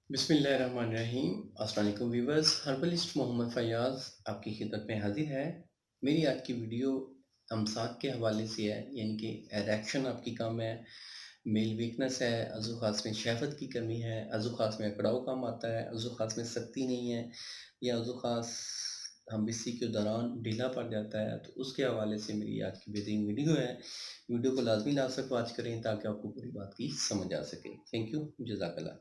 बिस्मिल्लाहिर्रहमानिर्रहीम। अस्सलाम वालेकुम व्यूवर्स, हर्बलिस्ट मोहम्मद फैयाज़ आपकी खिदमत में हाजिर है। मेरी आज की वीडियो अमसाक के हवाले से है, यानी कि एरेक्शन आपकी कम है, मेल वीकनेस है, अज़ू ख़ास में शहवत की कमी है, अज़ू ख़ास में अकड़ाव कम आता है, अज़ू ख़ास में सख्ती नहीं है, या अज़ू ख़ास हम इसी के दौरान ढीला पड़ जाता है, तो उसके हवाले से मेरी आज की बेहतरीन वीडियो है। वीडियो को लाजमी लास्ट तक वॉच करें ताकि आपको पूरी बात की समझ आ सके। थैंक यू, जज़ाकल्लाह।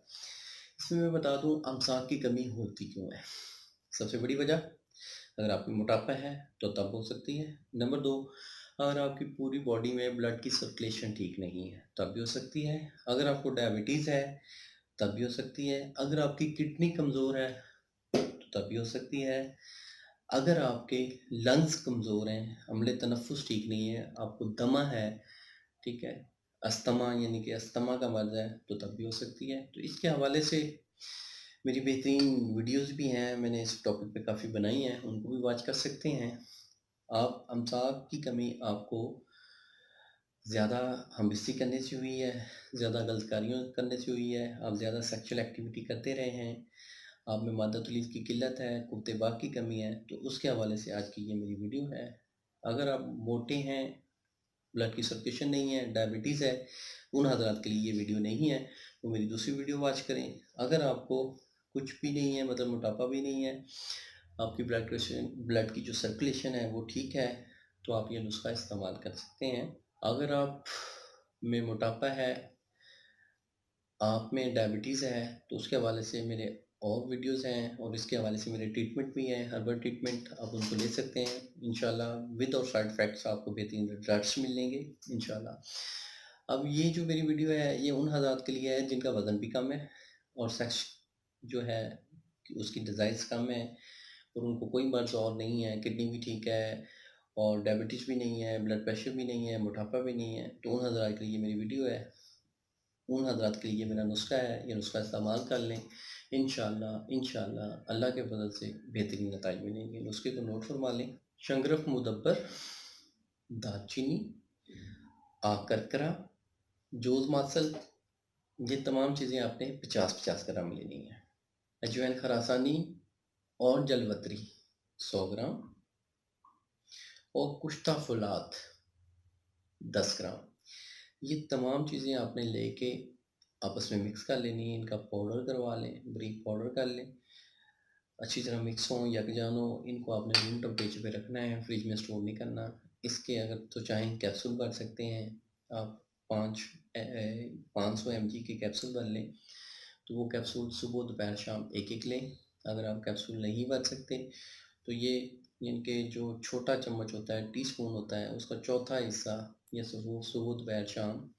इसमें मैं बता दूं अमसाक की कमी होती क्यों है। सबसे बड़ी वजह, अगर आप में मोटापा है तो तब हो सकती है। नंबर दो, अगर आपकी पूरी बॉडी में ब्लड की सर्कुलेशन ठीक नहीं है तब भी हो सकती है। अगर आपको डायबिटीज़ है तब भी हो सकती है। अगर आपकी किडनी कमज़ोर है तो तब भी हो सकती है। अगर आपके लंग्स कमज़ोर हैं, अम्ल तनफ़ुस ठीक नहीं है, आपको दमा है, ठीक है, अस्थमा यानी कि अस्थमा का मर्ज़ है, तो तब भी हो सकती है। तो इसके हवाले से मेरी बेहतरीन वीडियोस भी हैं, मैंने इस टॉपिक पे काफ़ी बनाई हैं, उनको भी वॉच कर सकते हैं आप। अमसाक की कमी आपको ज़्यादा हमबस्ती करने से हुई है, ज़्यादा गलतकारियों करने से हुई है, आप ज़्यादा सेक्सुअल एक्टिविटी करते रहे हैं, आप में मादा तलीफ़ की किल्लत है, कुर्ते बाग की कमी है, तो उसके हवाले से आज की ये मेरी वीडियो है। अगर आप मोटे हैं, ब्लड की सर्कुलेशन नहीं है, डायबिटीज़ है, उन हज़रात के लिए ये वीडियो नहीं है, वो मेरी दूसरी वीडियो वॉच करें। अगर आपको कुछ भी नहीं है, मतलब मोटापा भी नहीं है, आपकी ब्लड की जो सर्कुलेशन है वो ठीक है, तो आप ये नुस्खा इस्तेमाल कर सकते हैं। अगर आप में मोटापा है, आप में डायबिटीज़ है, तो उसके हवाले से मेरे और वीडियोज़ हैं और इसके हवाले से मेरे ट्रीटमेंट भी हैं, हर्बल ट्रीटमेंट, आप उनको ले सकते हैं इंशाल्लाह। विद और साइड इफ़ेक्ट्स आपको बेहतरीन रिजल्ट्स मिलेंगे इंशाल्लाह। अब ये जो मेरी वीडियो है, ये उन हज़रात के लिए है जिनका वज़न भी कम है और सेक्स जो है कि उसकी डिज़ाइर्स कम है और उनको कोई मर्ज़ और नहीं है, किडनी भी ठीक है और डायबिटीज़ भी नहीं है, ब्लड प्रेशर भी नहीं है, मोटापा भी नहीं है, तो उन हज़रात के लिए मेरी वीडियो है। उन हज़रात के लिए मेरा नुस्खा है, ये नुस्खा इस्तेमाल कर लें, इंशाअल्लाह इंशाअल्लाह अल्लाह के फज़ल से बेहतरीन नताइज मिलेंगे। नुस्खे को नोट फरमा लें। शंगरफ मुदब्बर, दालचीनी, आकरकरा, जोज़ मासल, ये तमाम चीज़ें आपने 50-50 ग्राम लेनी है। अजवाइन खरासानी और जलवतरी 100 ग्राम और कुश्ता फुलात 10 ग्राम। ये तमाम चीज़ें आपने लेके आपस में मिक्स कर लेनी है, इनका पाउडर करवा लें, बारीक पाउडर कर लें, अच्छी तरह मिक्स हों, यकजान हों। इनको आपने रूम टेम्परेचर पे रखना है, फ्रिज में स्टोर नहीं करना। इसके अगर तो चाहें कैप्सूल भर सकते हैं आप, 500 mg के कैप्सूल भर लें, तो वो कैप्सूल सुबह दोपहर शाम एक एक लें। अगर आप कैप्सूल नहीं भर सकते तो ये इनके जो छोटा चम्मच होता है, टीस्पून होता है, उसका चौथा हिस्सा ये सुबह सुबह दोपहर शाम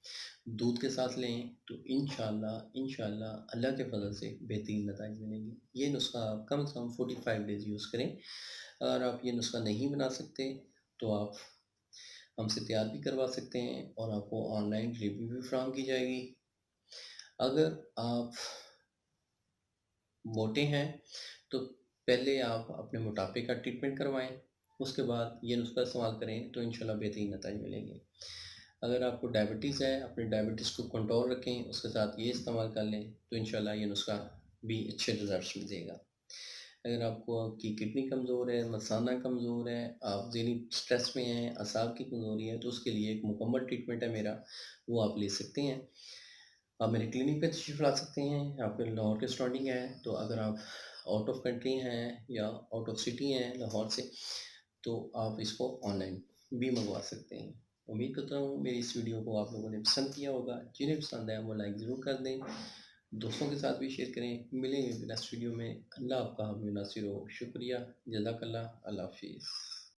दूध के साथ लें, तो इंशाल्लाह इंशाल्लाह अल्लाह के फजल से बेहतरीन नताइज मिलेंगे। ये नुस्खा आप कम से कम 45 डेज़ यूज़ करें। अगर आप ये नुस्खा नहीं बना सकते तो आप हमसे तैयार भी करवा सकते हैं और आपको ऑनलाइन डिलीवरी भी फराहम की जाएगी। अगर आप मोटे हैं तो पहले आप अपने मोटापे का ट्रीटमेंट करवाएं, उसके बाद ये नुस्खा इस्तेमाल करें तो इंशाल्लाह बेहतरीन नतीजे मिलेंगे। अगर आपको डायबिटीज़ है, अपने डायबिटीज़ को कंट्रोल रखें, उसके साथ ये इस्तेमाल कर लें, तो इंशाल्लाह ये नुस्खा भी अच्छे रिजल्ट्स में देगा। अगर आपको आपकी किडनी कमज़ोर है, मसाना कमज़ोर है, आप ज़हनी स्ट्रेस में हैं, असाब की कमज़ोरी है, तो उसके लिए एक मुकम्मल ट्रीटमेंट है मेरा, वो आप ले सकते हैं। आप मेरे क्लिनिक पे तशरीफ़ ला सकते हैं। आपके लाहौर के सराउंडिंग है, तो अगर आप आउट ऑफ कंट्री हैं या आउट ऑफ सिटी हैं लाहौर से, तो आप इसको ऑनलाइन भी मंगवा सकते हैं। उम्मीद करता हूँ मेरी इस वीडियो को आप लोगों ने पसंद किया होगा। जिन्हें पसंद आया वो लाइक ज़रूर कर दें, दोस्तों के साथ भी शेयर करें। मिलेंगे नेक्स्ट वीडियो में। अल्लाह आपका हामी नासिर हो। शुक्रिया, जज़ाकल्लाह, अल्लाह हाफ़िज़।